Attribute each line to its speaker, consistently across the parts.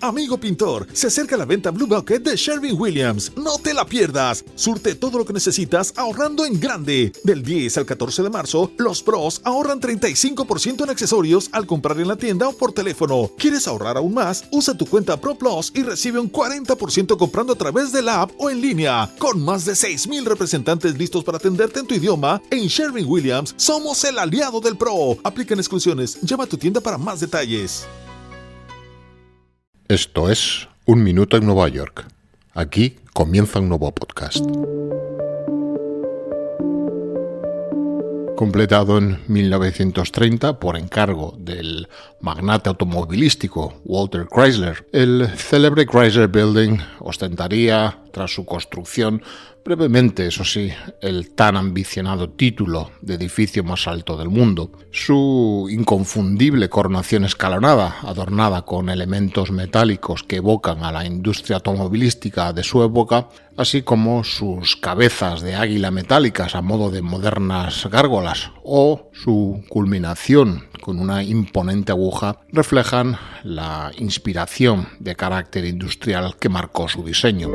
Speaker 1: Amigo pintor, se acerca la venta Blue Bucket de Sherwin-Williams. No te la pierdas. Surte todo lo que necesitas ahorrando en grande. Del 10 al 14 de marzo, los pros ahorran 35% en accesorios al comprar en la tienda o por teléfono. ¿Quieres ahorrar aún más? Usa tu cuenta Pro Plus y recibe un 40% comprando a través de la app o en línea. Con más de 6,000 representantes listos para atenderte en tu idioma, en Sherwin-Williams somos el aliado del pro. Aplican exclusiones. Llama a tu tienda para más detalles.
Speaker 2: Esto es Un Minuto en Nueva York. Aquí comienza un nuevo podcast. Completado en 1930 por encargo del magnate automovilístico Walter Chrysler, el célebre Chrysler Building ostentaría, tras su construcción, brevemente, eso sí, el tan ambicionado título de edificio más alto del mundo. Su inconfundible coronación escalonada, adornada con elementos metálicos que evocan a la industria automovilística de su época, así como sus cabezas de águila metálicas a modo de modernas gárgolas, o su culminación con una imponente aguja, reflejan la inspiración de carácter industrial que marcó su diseño.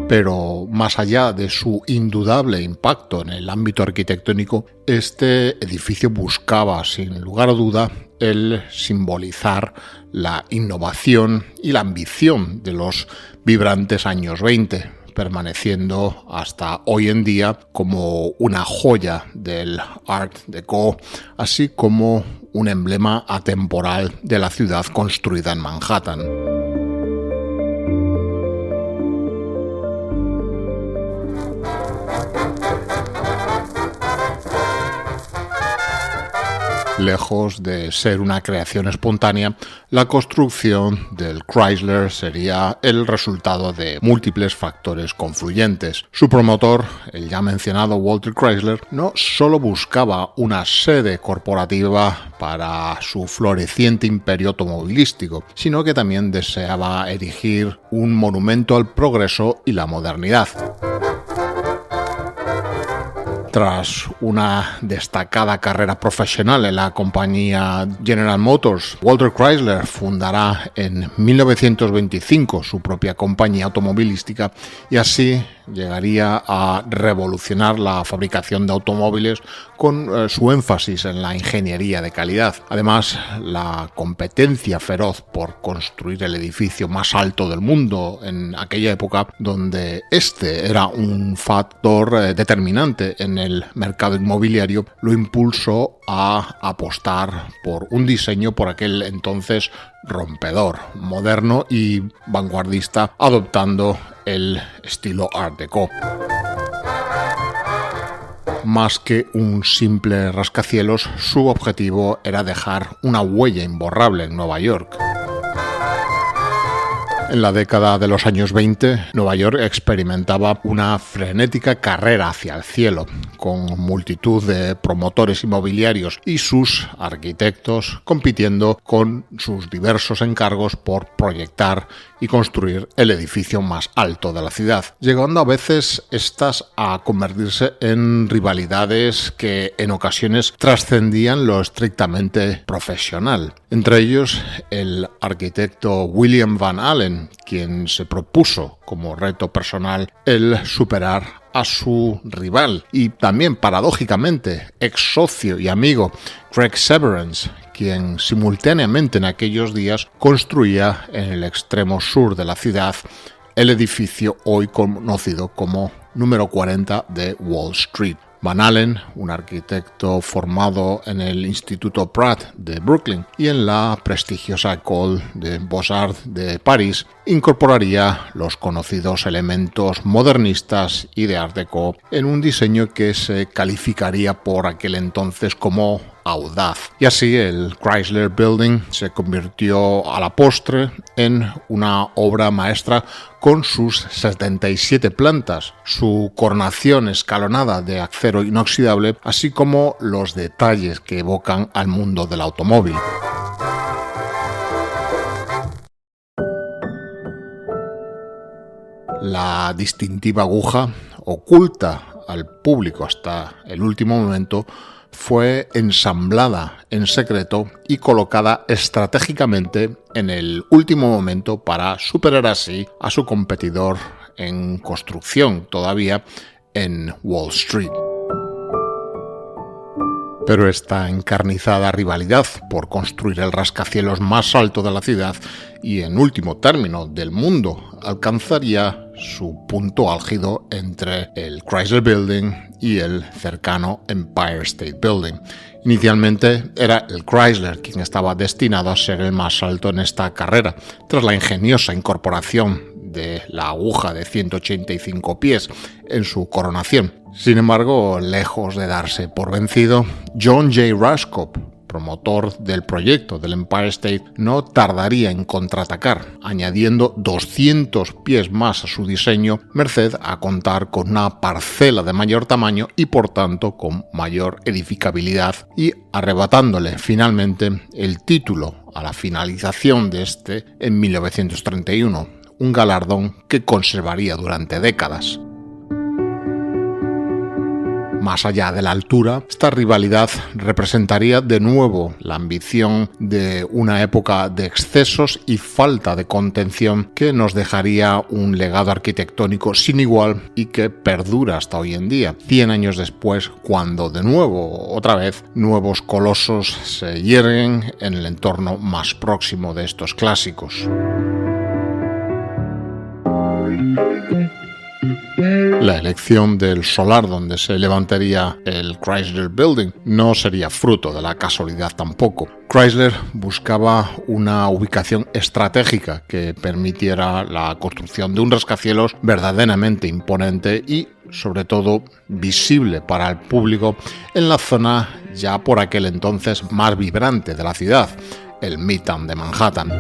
Speaker 2: Pero más allá de su indudable impacto en el ámbito arquitectónico, este edificio buscaba, sin lugar a duda, el simbolizar la innovación y la ambición de los vibrantes años 20, permaneciendo hasta hoy en día como una joya del Art Deco, así como un emblema atemporal de la ciudad construida en Manhattan. Lejos de ser una creación espontánea, la construcción del Chrysler sería el resultado de múltiples factores confluyentes. Su promotor, el ya mencionado Walter Chrysler, no solo buscaba una sede corporativa para su floreciente imperio automovilístico, sino que también deseaba erigir un monumento al progreso y la modernidad. Tras una destacada carrera profesional en la compañía General Motors, Walter Chrysler fundará en 1925 su propia compañía automovilística y así llegaría a revolucionar la fabricación de automóviles con su énfasis en la ingeniería de calidad. Además, la competencia feroz por construir el edificio más alto del mundo en aquella época, donde este era un factor determinante en el mercado inmobiliario, lo impulsó a apostar por un diseño por aquel entonces rompedor, moderno y vanguardista, adoptando el estilo Art Deco. Más que un simple rascacielos, su objetivo era dejar una huella imborrable en Nueva York. En la década de los años 20, Nueva York experimentaba una frenética carrera hacia el cielo, con multitud de promotores inmobiliarios y sus arquitectos compitiendo con sus diversos encargos por proyectar y construir el edificio más alto de la ciudad, llegando a veces estas a convertirse en rivalidades que en ocasiones trascendían lo estrictamente profesional. Entre ellos, el arquitecto William Van Allen, quien se propuso como reto personal el superar a su rival y también, paradójicamente, ex socio y amigo Craig Severance, quien simultáneamente en aquellos días construía en el extremo sur de la ciudad el edificio hoy conocido como número 40 de Wall Street. Van Allen, un arquitecto formado en el Instituto Pratt de Brooklyn y en la prestigiosa École des Beaux-Arts de París, incorporaría los conocidos elementos modernistas y de Art Deco en un diseño que se calificaría por aquel entonces como audaz. Y así el Chrysler Building se convirtió a la postre en una obra maestra con sus 77 plantas, su coronación escalonada de acero inoxidable, así como los detalles que evocan al mundo del automóvil. La distintiva aguja, oculta al público hasta el último momento, fue ensamblada en secreto y colocada estratégicamente en el último momento para superar así a su competidor en construcción todavía en Wall Street. Pero esta encarnizada rivalidad por construir el rascacielos más alto de la ciudad y, en último término, del mundo, alcanzaría su punto álgido entre el Chrysler Building y el cercano Empire State Building. Inicialmente era el Chrysler quien estaba destinado a ser el más alto en esta carrera, tras la ingeniosa incorporación de la aguja de 185 pies en su coronación. Sin embargo, lejos de darse por vencido, John J. Raskop, promotor del proyecto del Empire State, no tardaría en contraatacar, añadiendo 200 pies más a su diseño, merced a contar con una parcela de mayor tamaño y por tanto con mayor edificabilidad, y arrebatándole finalmente el título a la finalización de este en 1931, un galardón que conservaría durante décadas. Más allá de la altura, esta rivalidad representaría de nuevo la ambición de una época de excesos y falta de contención que nos dejaría un legado arquitectónico sin igual y que perdura hasta hoy en día, 100 años después, cuando de nuevo, otra vez, nuevos colosos se hierguen en el entorno más próximo de estos clásicos. La elección del solar donde se levantaría el Chrysler Building no sería fruto de la casualidad tampoco. Chrysler buscaba una ubicación estratégica que permitiera la construcción de un rascacielos verdaderamente imponente y, sobre todo, visible para el público en la zona ya por aquel entonces más vibrante de la ciudad, el Midtown de Manhattan.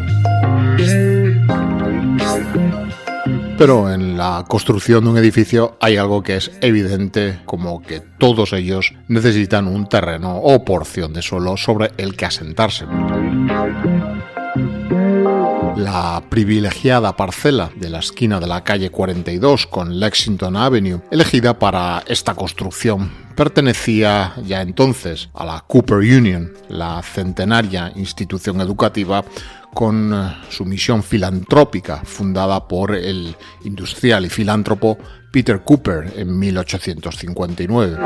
Speaker 2: Pero en la construcción de un edificio hay algo que es evidente, como que todos ellos necesitan un terreno o porción de suelo sobre el que asentarse. La privilegiada parcela de la esquina de la calle 42 con Lexington Avenue, elegida para esta construcción, pertenecía ya entonces a la Cooper Union, la centenaria institución educativa con su misión filantrópica fundada por el industrial y filántropo Peter Cooper en 1859.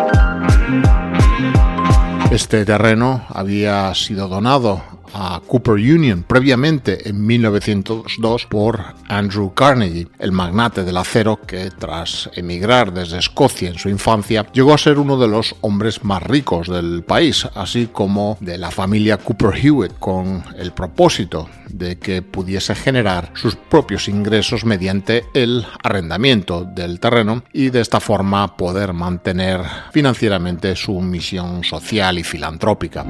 Speaker 2: Este terreno había sido donado a Cooper Union previamente en 1902 por Andrew Carnegie, el magnate del acero que, tras emigrar desde Escocia en su infancia, llegó a ser uno de los hombres más ricos del país, así como de la familia Cooper Hewitt, con el propósito de que pudiese generar sus propios ingresos mediante el arrendamiento del terreno y de esta forma poder mantener financieramente su misión social y filantrópica.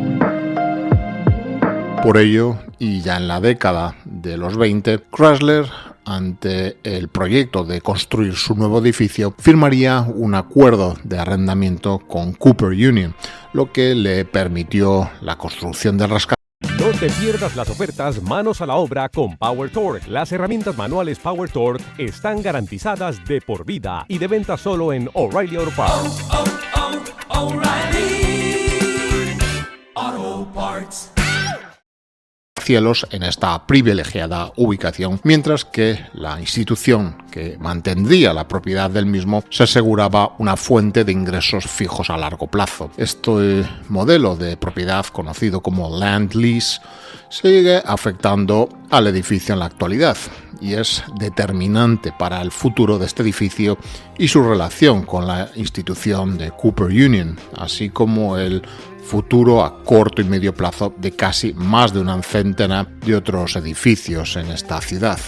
Speaker 2: Por ello, y ya en la década de los 20, Chrysler, ante el proyecto de construir su nuevo edificio, firmaría un acuerdo de arrendamiento con Cooper Union, lo que le permitió la construcción del rascacielos.
Speaker 3: No te pierdas las ofertas Manos a la Obra con Power Torque. Las herramientas manuales Power Torque están garantizadas de por vida y de venta solo en O'Reilly Auto Parts.
Speaker 4: O'Reilly Auto Parts.
Speaker 2: Cielos en esta privilegiada ubicación, mientras que la institución que mantendría la propiedad del mismo se aseguraba una fuente de ingresos fijos a largo plazo. Este modelo de propiedad, conocido como Land Lease, sigue afectando al edificio en la actualidad y es determinante para el futuro de este edificio y su relación con la institución de Cooper Union, así como el futuro a corto y medio plazo de casi más de una centena de otros edificios en esta ciudad.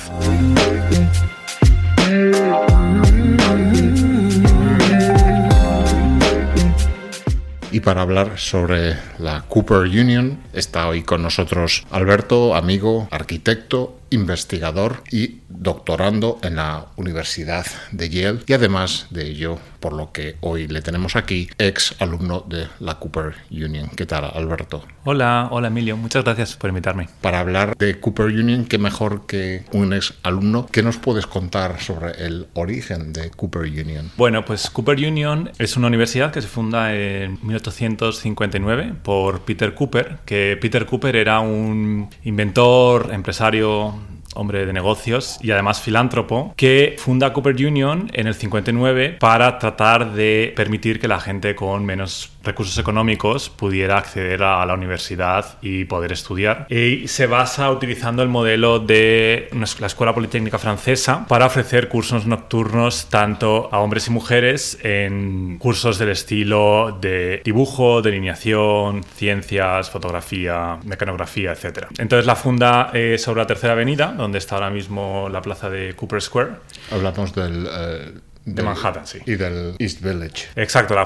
Speaker 2: Y para hablar sobre la Cooper Union está hoy con nosotros Alberto, amigo, arquitecto, investigador y doctorando en la Universidad de Yale, y además de ello por lo que hoy le tenemos aquí, ex alumno de la Cooper Union. ¿Qué tal, Alberto?
Speaker 5: Hola Emilio, muchas gracias por invitarme.
Speaker 2: Para hablar de Cooper Union, qué mejor que un ex alumno. ¿Qué nos puedes contar sobre el origen de Cooper Union?
Speaker 5: Bueno, pues Cooper Union es una universidad que se funda en 1859 por Peter Cooper, que Peter Cooper era un inventor, empresario, hombre de negocios y además filántropo, que funda Cooper Union en el 59 para tratar de permitir que la gente con menos recursos económicos pudiera acceder a la universidad y poder estudiar. Y se basa utilizando el modelo de la Escuela Politécnica Francesa para ofrecer cursos nocturnos tanto a hombres y mujeres en cursos del estilo de dibujo, delineación, ciencias, fotografía, mecanografía, etc. Entonces la funda sobre la Tercera Avenida, donde está ahora mismo la plaza de Cooper Square.
Speaker 2: Hablamos de
Speaker 5: Manhattan, sí.
Speaker 2: Y del East Village.
Speaker 5: Exacto, pero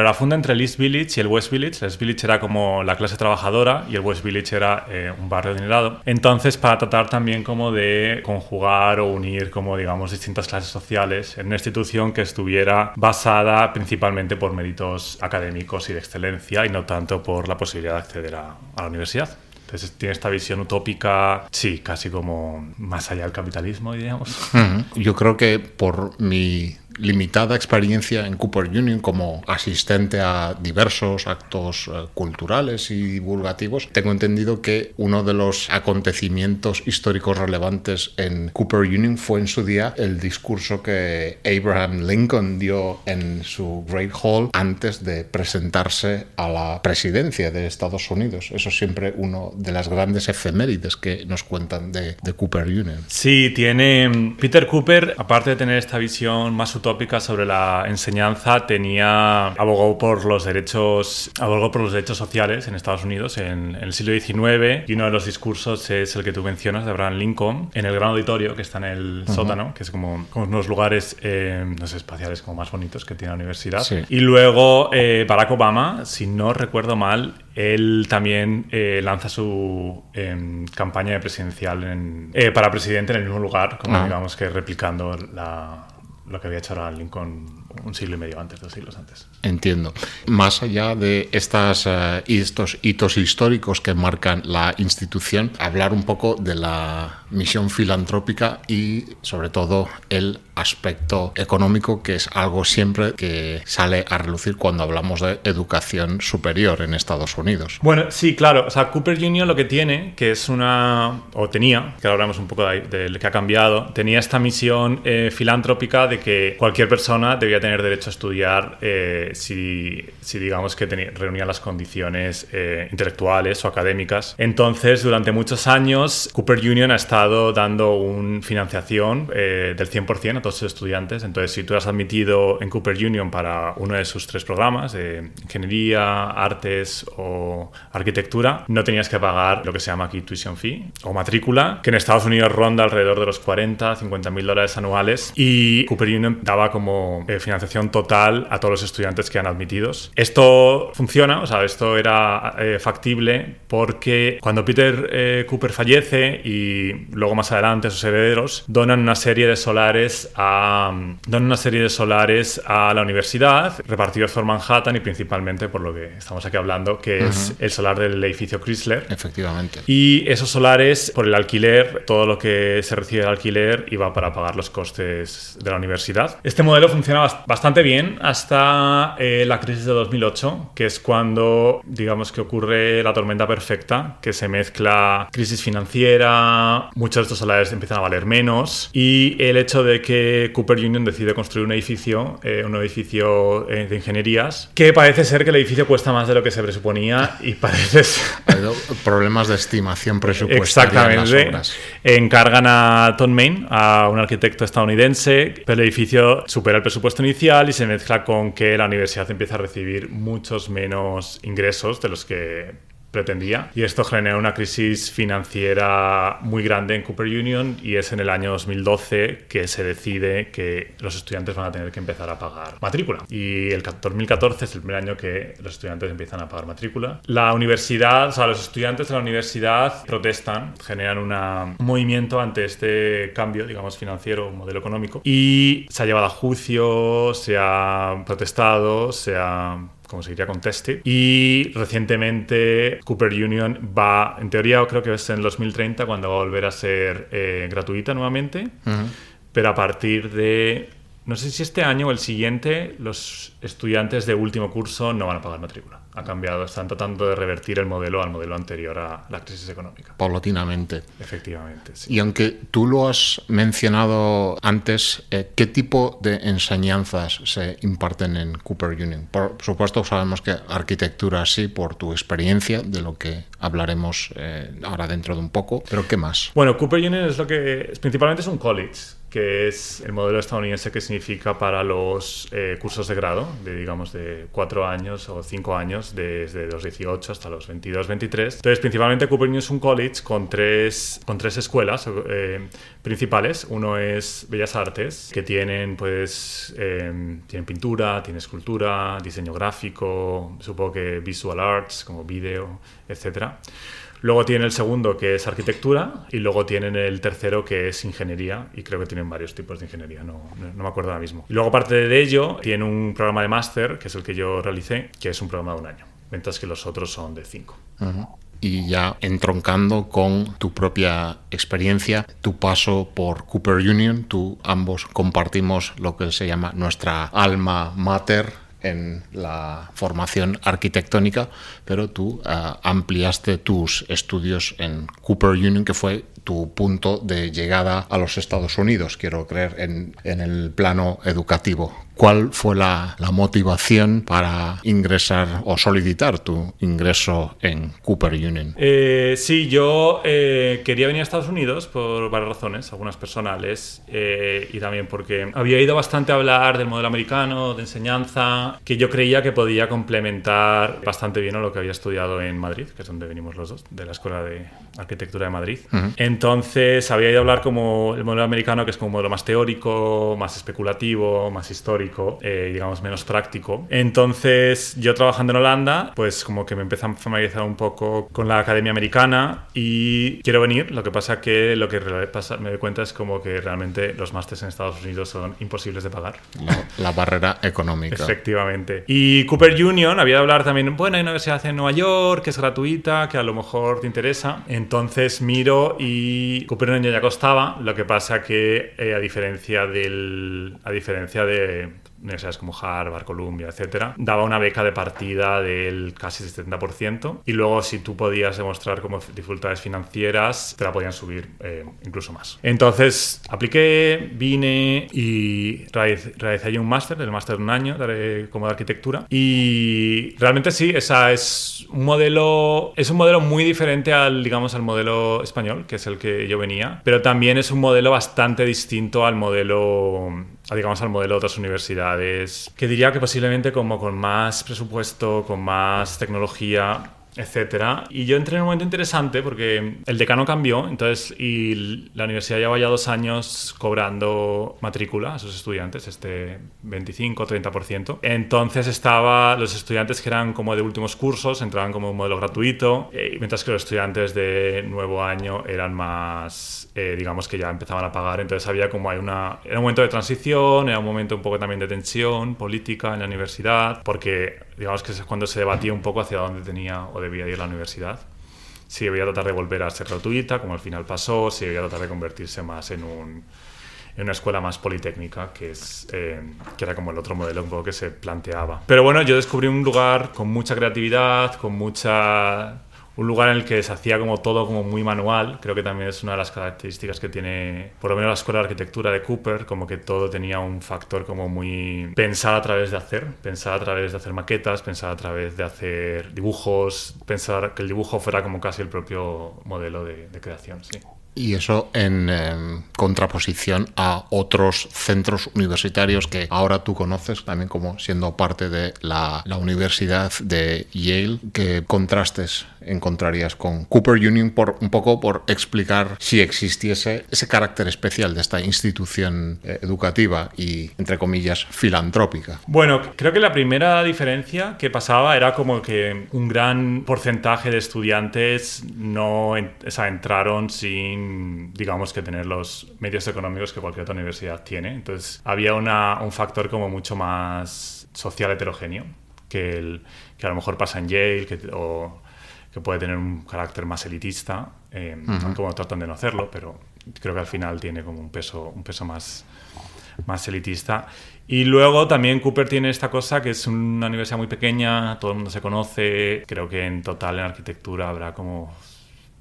Speaker 5: la funda entre el East Village y el West Village. El East Village era como la clase trabajadora y el West Village era un barrio adinerado. Entonces, para tratar también como de conjugar o unir como, digamos, distintas clases sociales en una institución que estuviera basada principalmente por méritos académicos y de excelencia y no tanto por la posibilidad de acceder a la universidad. Entonces tiene esta visión utópica, sí, casi como más allá del capitalismo, diríamos.
Speaker 2: Yo creo que por mi limitada experiencia en Cooper Union como asistente a diversos actos culturales y divulgativos, tengo entendido que uno de los acontecimientos históricos relevantes en Cooper Union fue en su día el discurso que Abraham Lincoln dio en su Great Hall antes de presentarse a la presidencia de Estados Unidos. Eso es siempre una de las grandes efemérides que nos cuentan de Cooper Union.
Speaker 5: Sí, tiene Peter Cooper, aparte de tener esta visión más utópica sobre la enseñanza, abogó por los derechos sociales en Estados Unidos en el siglo XIX, y uno de los discursos es el que tú mencionas de Abraham Lincoln en el gran auditorio que está en el sótano, que es como unos lugares no sé, espaciales como más bonitos que tiene la universidad.
Speaker 2: Sí.
Speaker 5: Y luego Barack Obama, si no recuerdo mal, él también lanza su campaña presidencial para presidente en el mismo lugar, como digamos que replicando lo que había hecho Abraham Lincoln un siglo y medio antes, 2 siglos antes.
Speaker 2: Entiendo. Más allá de estos hitos históricos que marcan la institución, hablar un poco de la misión filantrópica y sobre todo el aspecto económico, que es algo siempre que sale a relucir cuando hablamos de educación superior en Estados Unidos.
Speaker 5: Bueno, sí, claro. O sea, Cooper Union lo que tiene, que es tenía, que ahora hablamos un poco de lo que ha cambiado, tenía esta misión filantrópica de que cualquier persona debía tener derecho a estudiar si digamos que reunía las condiciones intelectuales o académicas. Entonces, durante muchos años, Cooper Union ha estado dando una financiación del 100% a todos sus estudiantes. Entonces, si tú eras admitido en Cooper Union para uno de sus 3 programas, de ingeniería, artes o arquitectura, no tenías que pagar lo que se llama aquí tuition fee o matrícula, que en Estados Unidos ronda alrededor de los $40,000-$50,000 anuales, y Cooper Union daba como financiación total a todos los estudiantes que eran admitidos. Esto funciona, o sea, esto era factible porque cuando Peter Cooper fallece y luego más adelante sus herederos donan una serie de solares a la universidad, repartidos por Manhattan y principalmente por lo que estamos aquí hablando, que es el solar del edificio Chrysler.
Speaker 2: Efectivamente.
Speaker 5: Y esos solares, por el alquiler, todo lo que se recibe del alquiler iba para pagar los costes de la universidad. Este modelo funcionaba bastante bien hasta la crisis de 2008, que es cuando, digamos, que ocurre la tormenta perfecta, que se mezcla crisis financiera, muchos de estos solares empiezan a valer menos, y el hecho de que Cooper Union decide construir un edificio de ingenierías, que parece ser que el edificio cuesta más de lo que se presuponía y parece
Speaker 2: Ha habido problemas de estimación presupuestaria.
Speaker 5: Exactamente.
Speaker 2: En las obras.
Speaker 5: Encargan a Tom Main, a un arquitecto estadounidense, pero el edificio supera el presupuesto inicial y se mezcla con que la universidad empieza a recibir muchos menos ingresos de los que pretendía, y esto generó una crisis financiera muy grande en Cooper Union, y es en el año 2012 que se decide que los estudiantes van a tener que empezar a pagar matrícula, y el 2014 es el primer año que los estudiantes empiezan a pagar matrícula. La universidad, o sea, los estudiantes de la universidad protestan, generan un movimiento ante este cambio, digamos, financiero, un modelo económico, y se ha llevado a juicio, se ha protestado, se ha, como se diría, contested. Y recientemente Cooper Union va, en teoría creo que es en 2030 cuando va a volver a ser gratuita nuevamente, pero a partir de, no sé si este año o el siguiente, los estudiantes de último curso no van a pagar matrícula. Ha cambiado, están tratando de revertir el modelo al modelo anterior a la crisis económica.
Speaker 2: Paulatinamente.
Speaker 5: Efectivamente, sí.
Speaker 2: Y aunque tú lo has mencionado antes, ¿qué tipo de enseñanzas se imparten en Cooper Union? Por supuesto, sabemos que arquitectura sí, por tu experiencia, de lo que hablaremos ahora dentro de un poco, pero ¿qué más?
Speaker 5: Bueno, Cooper Union es principalmente es un college, que es el modelo estadounidense que significa para los cursos de grado, digamos de 4 años o 5 años, desde los 18 hasta los 22, 23. Entonces, principalmente Cooper Union es un college con tres escuelas principales. Uno es Bellas Artes, que tienen tienen pintura, tienen escultura, diseño gráfico, supongo que visual arts, como vídeo, etcétera. Luego tienen el segundo, que es arquitectura, y luego tienen el tercero, que es ingeniería, y creo que tienen varios tipos de ingeniería, no me acuerdo ahora mismo. Y luego, aparte de ello, tiene un programa de máster, que es el que yo realicé, que es un programa de 1 año, mientras que los otros son de 5.
Speaker 2: Uh-huh. Y ya entroncando con tu propia experiencia, tu paso por Cooper Union, tú ambos compartimos lo que se llama nuestra alma mater en la formación arquitectónica, pero tú ampliaste tus estudios en Cooper Union, que fue tu punto de llegada a los Estados Unidos, quiero creer, en el plano educativo. ¿Cuál fue la motivación para ingresar o solicitar tu ingreso en Cooper Union?
Speaker 5: Sí, yo quería venir a Estados Unidos por varias razones, algunas personales, y también porque había ido bastante a hablar del modelo americano, de enseñanza, que yo creía que podía complementar bastante bien a lo que había estudiado en Madrid, que es donde venimos los dos, de la Escuela de Arquitectura de Madrid. Uh-huh. Entonces había ido a hablar como el modelo americano, que es como un modelo más teórico, más especulativo, más histórico, digamos menos práctico. Entonces yo, trabajando en Holanda, pues como que me empecé a familiarizar un poco con la academia americana y quiero venir. Lo que pasa que me doy cuenta es como que realmente los másters en Estados Unidos son imposibles de pagar.
Speaker 2: La barrera económica.
Speaker 5: Efectivamente. Y Cooper Union, había de hablar también, bueno, hay una universidad en Nueva York que es gratuita, que a lo mejor te interesa. Entonces miro y Cooper Union ya costaba. Lo que pasa que a diferencia de universidades como Harvard, Columbia, etcétera, daba una beca de partida del casi 70%, y luego si tú podías demostrar como dificultades financieras te la podían subir incluso más. Entonces apliqué, vine y realicé allí un máster, el máster de 1 año como de arquitectura, y realmente sí, es un modelo muy diferente al modelo español, que es el que yo venía, pero también es un modelo bastante distinto al modelo de otras universidades, que diría que posiblemente como con más presupuesto, con más tecnología, etcétera. Y yo entré en un momento interesante porque el decano cambió, y la universidad lleva ya 2 años cobrando matrícula a sus estudiantes, 25-30%. Entonces los estudiantes que eran como de últimos cursos entraban como un modelo gratuito, mientras que los estudiantes de nuevo año eran más, digamos que ya empezaban a pagar. Entonces había como era un momento de transición, era un momento un poco también de tensión política en la universidad, porque digamos que es cuando se debatía un poco hacia dónde tenía o debía ir la universidad. Si debía tratar de volver a ser gratuita, como al final pasó, si debía tratar de convertirse más en una escuela más politécnica, que era como el otro modelo un poco que se planteaba. Pero bueno, yo descubrí un lugar con mucha creatividad, un lugar en el que se hacía como todo como muy manual. Creo que también es una de las características que tiene, por lo menos, la Escuela de Arquitectura de Cooper, como que todo tenía un factor como muy pensar a través de hacer maquetas, pensar a través de hacer dibujos, pensar que el dibujo fuera como casi el propio modelo de creación, sí.
Speaker 2: Y eso en contraposición a otros centros universitarios que ahora tú conoces también como siendo parte de la Universidad de Yale. ¿Qué contrastes encontrarías con Cooper Union un poco por explicar si existiese ese carácter especial de esta institución educativa y, entre comillas, filantrópica?
Speaker 5: Bueno, creo que la primera diferencia que pasaba era como que un gran porcentaje de estudiantes entraron sin, digamos, que tener los medios económicos que cualquier otra universidad tiene. Entonces había un factor como mucho más social heterogéneo que a lo mejor pasa en Yale o que puede tener un carácter más elitista, como tratan de no hacerlo, pero creo que al final tiene como un peso más elitista. Y luego también Cooper tiene esta cosa que es una universidad muy pequeña, todo el mundo se conoce, creo que en total en arquitectura habrá como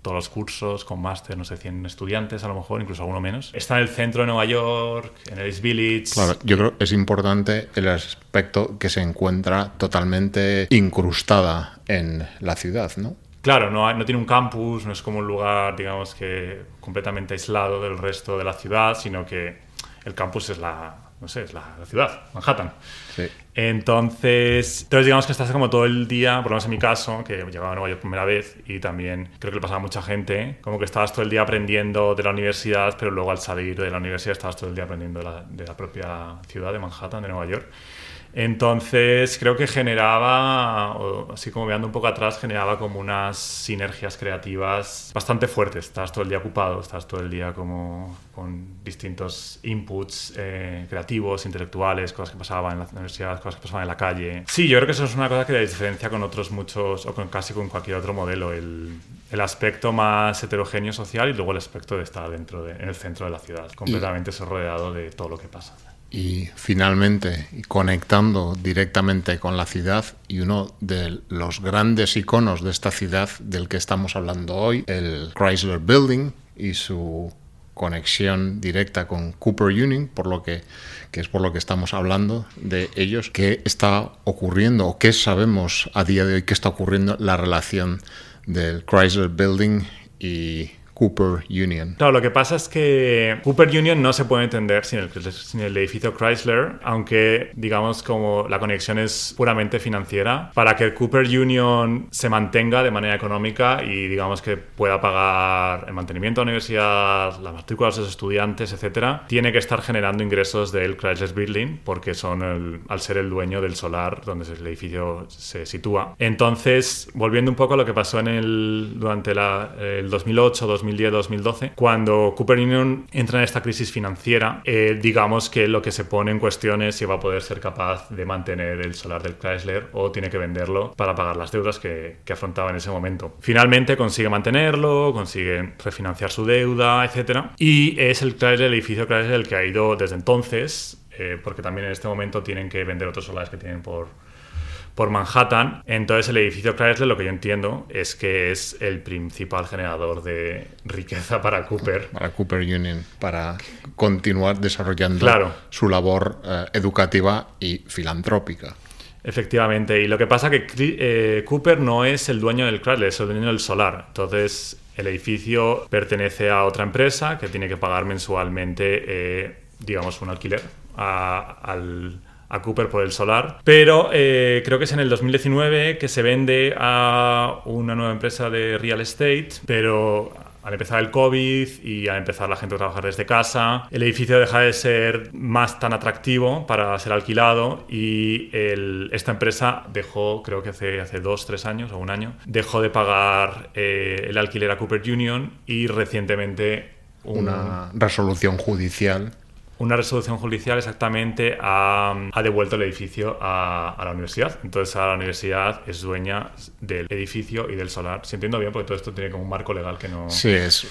Speaker 5: todos los cursos con máster, no sé, 100 estudiantes a lo mejor, incluso alguno menos. Está en el centro de Nueva York, en el East Village.
Speaker 2: Claro, yo creo que es importante el aspecto que se encuentra totalmente incrustada en la ciudad, ¿no?
Speaker 5: Claro, no tiene un campus, no es como un lugar, digamos, que completamente aislado del resto de la ciudad, sino que el campus es la ciudad, Manhattan.
Speaker 2: Sí.
Speaker 5: Entonces, digamos que estás como todo el día, por lo menos en mi caso, que llegaba a Nueva York primera vez y también creo que le pasaba a mucha gente, como que estabas todo el día aprendiendo de la universidad, pero luego al salir de la universidad estabas todo el día aprendiendo de la propia ciudad de Manhattan, de Nueva York. Entonces creo que generaba, así como veando un poco atrás, generaba como unas sinergias creativas bastante fuertes. Estabas todo el día ocupado, estabas todo el día como con distintos inputs creativos, intelectuales, cosas que pasaban en la universidad, cosas que pasaban en la calle. Sí, yo creo que eso es una cosa que la diferencia con otros muchos, o casi con cualquier otro modelo, el aspecto más heterogéneo social y luego el aspecto de estar en el centro de la ciudad, completamente rodeado de todo lo que pasa.
Speaker 2: Y finalmente, conectando directamente con la ciudad, y uno de los grandes iconos de esta ciudad del que estamos hablando hoy, el Chrysler Building y su conexión directa con Cooper Union, que es por lo que estamos hablando de ellos. ¿Qué está ocurriendo o qué sabemos a día de hoy que está ocurriendo la relación del Chrysler Building y Cooper Union?
Speaker 5: Claro, lo que pasa es que Cooper Union no se puede entender sin el edificio Chrysler, aunque digamos como la conexión es puramente financiera. Para que el Cooper Union se mantenga de manera económica y digamos que pueda pagar el mantenimiento de la universidad, las matrículas de los estudiantes, etcétera, tiene que estar generando ingresos del Chrysler Building porque son al ser el dueño del solar donde el edificio se sitúa. Entonces, volviendo un poco a lo que pasó durante el 2008, 2010-2012, cuando Cooper Union entra en esta crisis financiera, digamos que lo que se pone en cuestión es si va a poder ser capaz de mantener el solar del Chrysler o tiene que venderlo para pagar las deudas que afrontaba en ese momento. Finalmente consigue mantenerlo, consigue refinanciar su deuda, etc. Y es el edificio Chrysler el que ha ido desde entonces, porque también en este momento tienen que vender otros solares que tienen por Manhattan. Entonces el edificio Chrysler, lo que yo entiendo es que es el principal generador de riqueza para Cooper.
Speaker 2: Para Cooper Union, para continuar desarrollando su labor educativa y filantrópica.
Speaker 5: Efectivamente, y lo que pasa es que Cooper no es el dueño del Chrysler, es el dueño del solar. Entonces el edificio pertenece a otra empresa que tiene que pagar mensualmente, digamos, un alquiler a Cooper por el solar, pero creo que es en el 2019 que se vende a una nueva empresa de real estate, pero al empezar el COVID y al empezar la gente a trabajar desde casa, el edificio deja de ser más tan atractivo para ser alquilado y esta empresa dejó, creo que hace 2-3 años o un año, dejó de pagar el alquiler a Cooper Union y recientemente
Speaker 2: una resolución judicial
Speaker 5: exactamente ha devuelto el edificio a la universidad. Entonces ahora la universidad es dueña del edificio y del solar. Si entiendo bien, porque todo esto tiene como un marco legal que no...
Speaker 2: Sí, es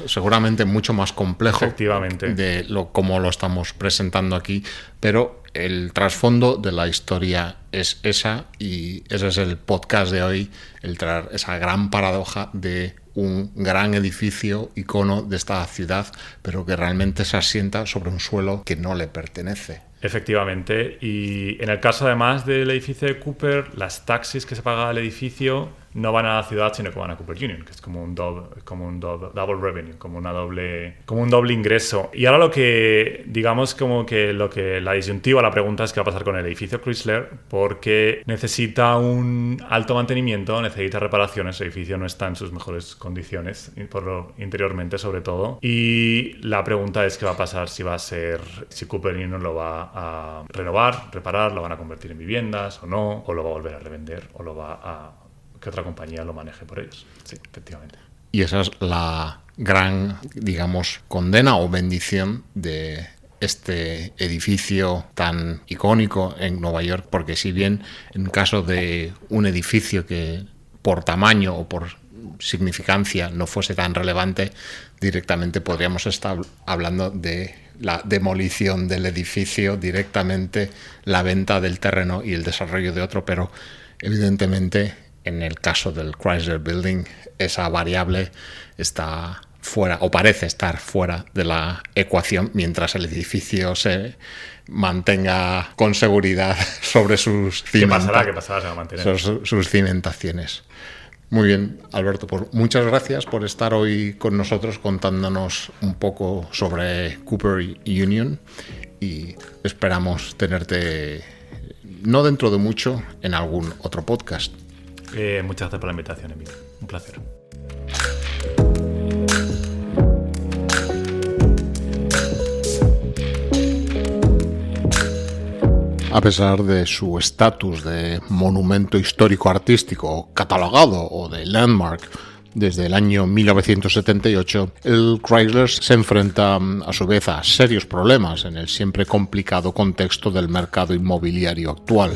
Speaker 2: seguramente mucho más complejo.
Speaker 5: Efectivamente.
Speaker 2: De cómo lo estamos presentando aquí, pero el trasfondo de la historia es esa, y ese es el podcast de hoy, el traer esa gran paradoja de un gran edificio icono de esta ciudad, pero que realmente se asienta sobre un suelo que no le pertenece.
Speaker 5: Efectivamente. Y en el caso además del edificio de Cooper, las taxis que se paga al edificio no van a la ciudad, sino que van a Cooper Union, que es como un double revenue, como un doble ingreso. Y ahora lo que, digamos, como que la disyuntiva, la pregunta es qué va a pasar con el edificio Chrysler, porque necesita un alto mantenimiento, necesita reparaciones, el edificio no está en sus mejores condiciones, interiormente sobre todo. Y la pregunta es qué va a pasar si Cooper Union lo va a renovar, reparar, lo van a convertir en viviendas o no, o lo va a volver a revender, o lo va a que otra compañía lo maneje por ellos. Sí, efectivamente.
Speaker 2: Y esa es la gran, digamos, condena o bendición de este edificio tan icónico en Nueva York, porque si bien en caso de un edificio que por tamaño o por significancia no fuese tan relevante, directamente podríamos estar hablando de la demolición del edificio, directamente la venta del terreno y el desarrollo de otro, pero evidentemente en el caso del Chrysler Building esa variable está fuera o parece estar fuera de la ecuación mientras el edificio se mantenga con seguridad sobre sus
Speaker 5: ¿Qué pasará? Se va a mantener.
Speaker 2: Sus cimentaciones. Muy bien, Alberto, pues muchas gracias por estar hoy con nosotros contándonos un poco sobre Cooper Union y esperamos tenerte no dentro de mucho en algún otro podcast.
Speaker 5: Muchas gracias por la invitación, Emilio. Un placer.
Speaker 2: A pesar de su estatus de monumento histórico-artístico catalogado o de landmark desde el año 1978, el Chrysler se enfrenta a su vez a serios problemas en el siempre complicado contexto del mercado inmobiliario actual.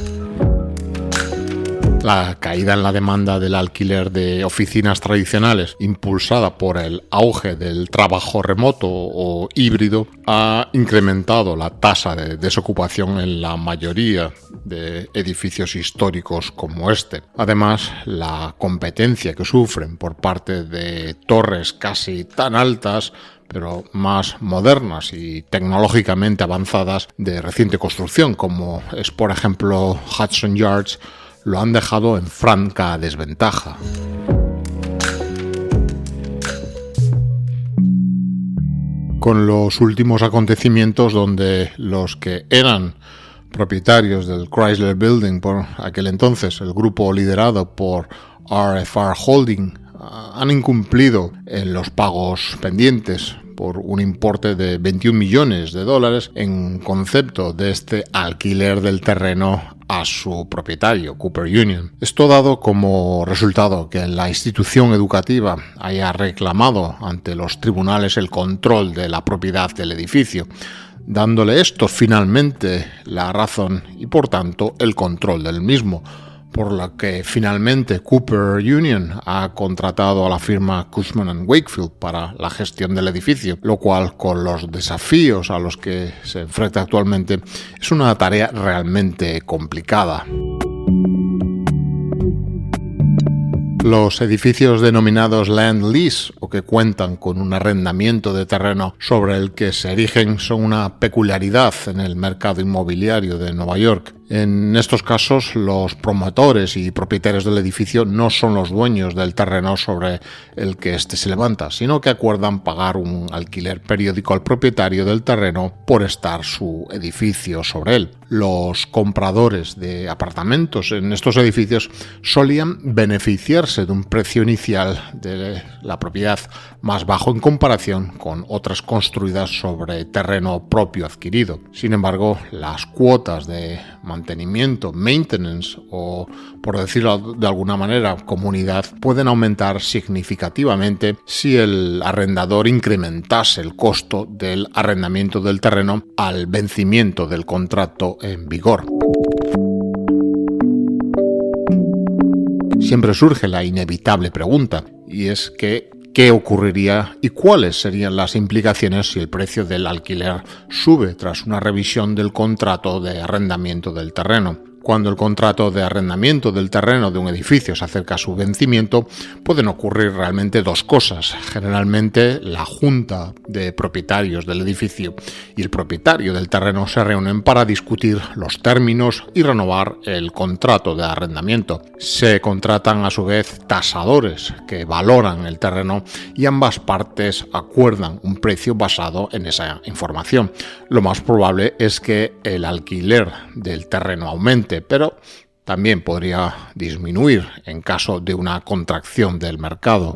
Speaker 2: La caída en la demanda del alquiler de oficinas tradicionales, impulsada por el auge del trabajo remoto o híbrido, ha incrementado la tasa de desocupación en la mayoría de edificios históricos como este. Además, la competencia que sufren por parte de torres casi tan altas, pero más modernas y tecnológicamente avanzadas de reciente construcción, como es por ejemplo Hudson Yards, lo han dejado en franca desventaja. Con los últimos acontecimientos donde los que eran propietarios del Chrysler Building por aquel entonces, el grupo liderado por RFR Holding, han incumplido en los pagos pendientes por un importe de $21 millones en concepto de este alquiler del terreno a su propietario, Cooper Union. Esto dado como resultado que la institución educativa haya reclamado ante los tribunales el control de la propiedad del edificio, dándole estos finalmente la razón y por tanto el control del mismo, por lo que finalmente Cooper Union ha contratado a la firma Cushman & Wakefield para la gestión del edificio, lo cual, con los desafíos a los que se enfrenta actualmente, es una tarea realmente complicada. Los edificios denominados land lease o que cuentan con un arrendamiento de terreno sobre el que se erigen son una peculiaridad en el mercado inmobiliario de Nueva York. En estos casos, los promotores y propietarios del edificio no son los dueños del terreno sobre el que éste se levanta, sino que acuerdan pagar un alquiler periódico al propietario del terreno por estar su edificio sobre él. Los compradores de apartamentos en estos edificios solían beneficiarse de un precio inicial de la propiedad más bajo en comparación con otras construidas sobre terreno propio adquirido. Sin embargo, las cuotas de mantenimiento, maintenance o, por decirlo de alguna manera, comunidad, pueden aumentar significativamente si el arrendador incrementase el costo del arrendamiento del terreno al vencimiento del contrato en vigor. Siempre surge la inevitable pregunta, y es que ¿qué ocurriría y cuáles serían las implicaciones si el precio del alquiler sube tras una revisión del contrato de arrendamiento del terreno? Cuando el contrato de arrendamiento del terreno de un edificio se acerca a su vencimiento, pueden ocurrir realmente dos cosas. Generalmente, la junta de propietarios del edificio y el propietario del terreno se reúnen para discutir los términos y renovar el contrato de arrendamiento. Se contratan a su vez tasadores que valoran el terreno y ambas partes acuerdan un precio basado en esa información. Lo más probable es que el alquiler del terreno aumente, pero también podría disminuir en caso de una contracción del mercado.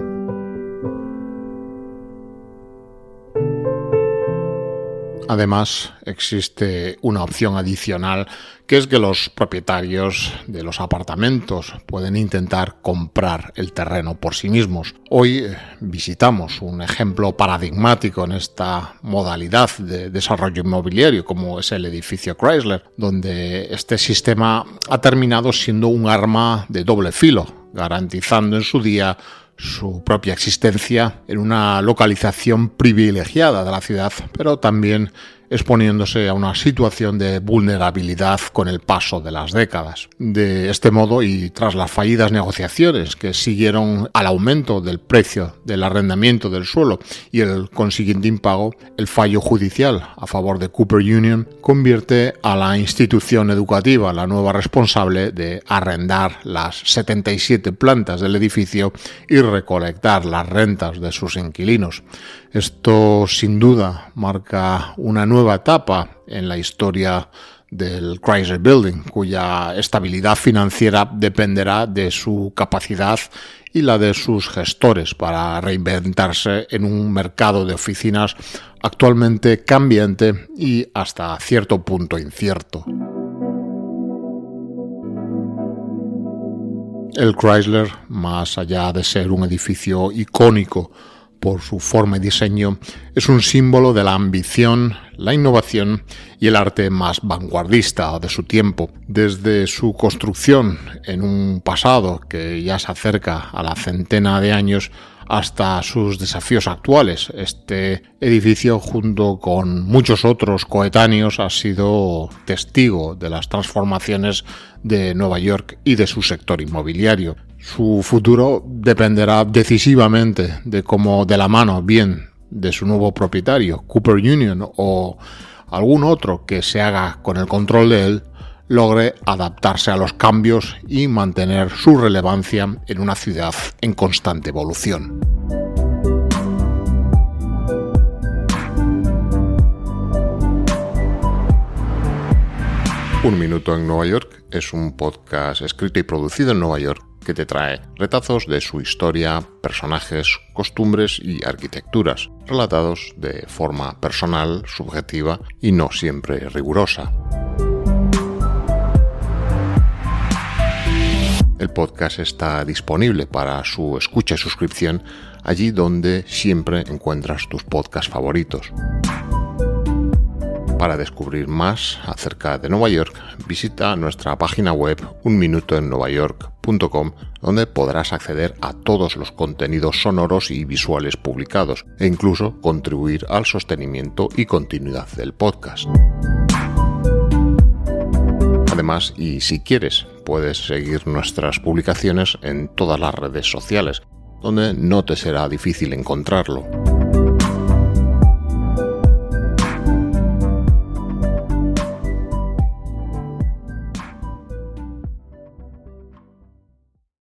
Speaker 2: Además, existe una opción adicional, que es que los propietarios de los apartamentos pueden intentar comprar el terreno por sí mismos. Hoy visitamos un ejemplo paradigmático en esta modalidad de desarrollo inmobiliario, como es el edificio Chrysler, donde este sistema ha terminado siendo un arma de doble filo, garantizando en su día su propia existencia en una localización privilegiada de la ciudad, pero también exponiéndose a una situación de vulnerabilidad con el paso de las décadas. De este modo, y tras las fallidas negociaciones que siguieron al aumento del precio del arrendamiento del suelo y el consiguiente impago, el fallo judicial a favor de Cooper Union convierte a la institución educativa la nueva responsable de arrendar las 77 plantas del edificio y recolectar las rentas de sus inquilinos. Esto sin duda marca una nueva etapa en la historia del Chrysler Building, cuya estabilidad financiera dependerá de su capacidad y la de sus gestores para reinventarse en un mercado de oficinas actualmente cambiante y hasta cierto punto incierto. El Chrysler, más allá de ser un edificio icónico por su forma y diseño, es un símbolo de la ambición, la innovación y el arte más vanguardista de su tiempo. Desde su construcción en un pasado que ya se acerca a la centena de años hasta sus desafíos actuales, este edificio, junto con muchos otros coetáneos, ha sido testigo de las transformaciones de Nueva York y de su sector inmobiliario. Su futuro dependerá decisivamente de cómo, de la mano bien de su nuevo propietario, Cooper Union, o algún otro que se haga con el control de él, logre adaptarse a los cambios y mantener su relevancia en una ciudad en constante evolución. Un Minuto en Nueva York es un podcast escrito y producido en Nueva York que te trae retazos de su historia, personajes, costumbres y arquitecturas, relatados de forma personal, subjetiva y no siempre rigurosa. El podcast está disponible para su escucha y suscripción allí donde siempre encuentras tus podcasts favoritos. Para descubrir más acerca de Nueva York, visita nuestra página web unminutoennuevayork.com, donde podrás acceder a todos los contenidos sonoros y visuales publicados e incluso contribuir al sostenimiento y continuidad del podcast. Además, y si quieres, puedes seguir nuestras publicaciones en todas las redes sociales, donde no te será difícil encontrarlo.